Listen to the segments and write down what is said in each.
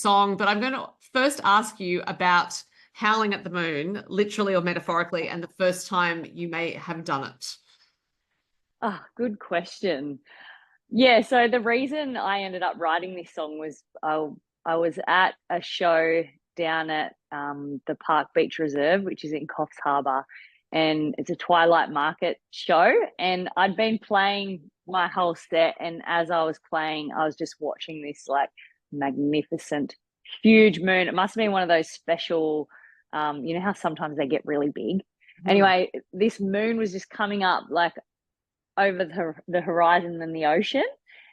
song, but I'm going to first ask you about Howling at the Moon, literally or metaphorically, and the first time you may have done it. Oh, good question. Yeah, so the reason I ended up writing this song was I was at a show down at the Park Beach Reserve, which is in Coffs Harbour, and it's a Twilight Market show. And I'd been playing my whole set, and as I was playing, I was just watching this like magnificent, huge moon. It must have been one of those special, you know how sometimes they get really big. Hmm. Anyway, this moon was just coming up like over the horizon and the ocean.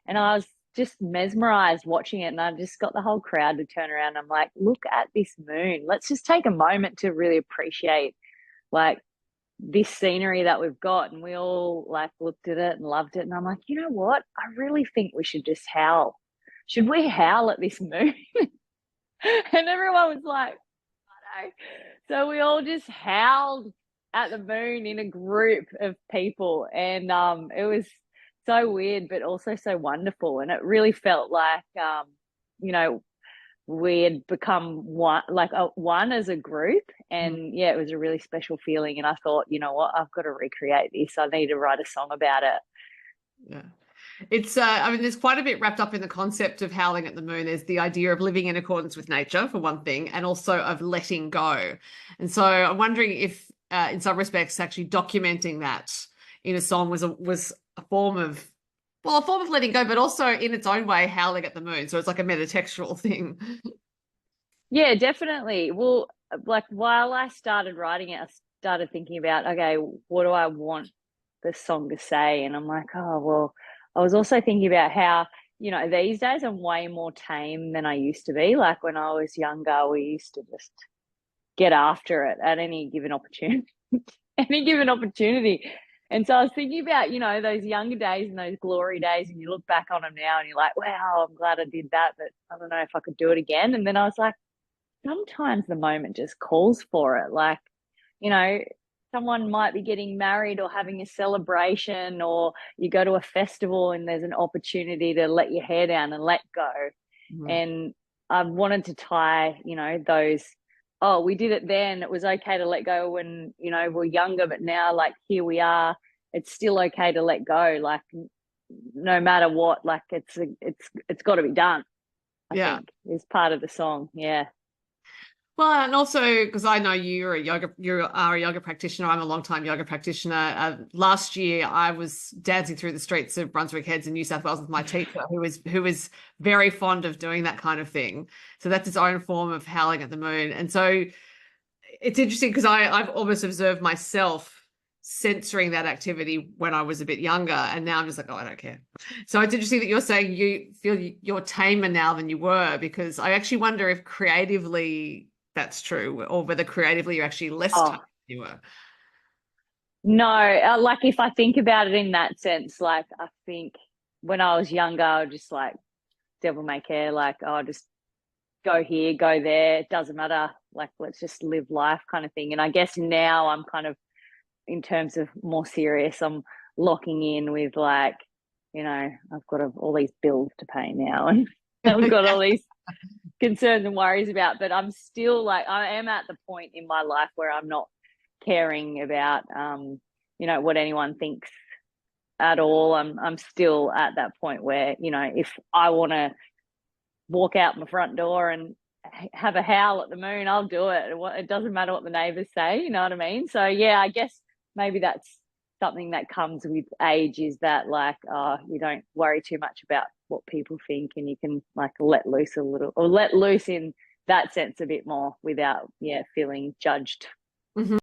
And I was just mesmerized watching it. And I just got the whole crowd to turn around. I'm like, look at this moon. Let's just take a moment to really appreciate like this scenery that we've got. And we all like looked at it and loved it. And I'm like, you know what? I really think we should just howl. Should we howl at this moon? And everyone was like, know. So we all just howled at the moon in a group of people, and it was so weird, but also so wonderful, and it really felt like you know we had become one, like one as a group, and yeah, it was a really special feeling. And I thought, you know what, I've got to recreate this. I need to write a song about it. Yeah. It's I mean, there's quite a bit wrapped up in the concept of howling at the moon. There's the idea of living in accordance with nature, for one thing, and also of letting go. And so I'm wondering if, in some respects, actually documenting that in a song was a form of, well, a form of letting go, but also in its own way, howling at the moon. So it's like a metatextual thing. Yeah, definitely. Well, like while I started writing it, I started thinking about, okay, what do I want the song to say? And I'm like, oh, well, I was also thinking about how, these days I'm way more tame than I used to be. Like when I was younger, we used to just get after it at any given opportunity, any given opportunity. And so I was thinking about, those younger days and those glory days, and you look back on them now and you're like, wow, I'm glad I did that, but I don't know if I could do it again. And then I was like, sometimes the moment just calls for it. Like, you know, someone might be getting married or having a celebration, or you go to a festival and there's an opportunity to let your hair down and let go. Mhm. And I wanted to tie, those, oh, we did it then. It was okay to let go when, we're younger, but now, like, here we are. It's still okay to let go. Like, no matter what, like, it's got to be done, I Yeah. think, is part of the song. Yeah. Well, and also because I know you are a yoga practitioner. I'm a long time yoga practitioner. Last year, I was dancing through the streets of Brunswick Heads in New South Wales with my teacher, who was very fond of doing that kind of thing. So that's its own form of howling at the moon. And so it's interesting because I've almost observed myself censoring that activity when I was a bit younger, and now I'm just like, oh, I don't care. So it's interesting that you're saying you feel you're tamer now than you were, because I actually wonder if creatively that's true, or whether creatively you're actually less tamed Oh, than you were. no, like if I think about it in that sense, like I think when I was younger, I would just like devil may care, like, oh, just go here, go there, it doesn't matter. Like, let's just live life kind of thing. And I guess now I'm kind of, in terms of more serious, I'm locking in with like, I've got all these bills to pay now, and I've got all these concerns and worries about, but I'm still like, I am at the point in my life where I'm not caring about, what anyone thinks at all. I'm still at that point where, if I want to walk out my front door and have a howl at the moon, I'll do it. It doesn't matter what the neighbors say, you know what I mean? So yeah, I guess maybe that's something that comes with age, is that like, you don't worry too much about what people think, and you can like let loose a little, or let loose in that sense a bit more without, yeah, feeling judged. Mhm.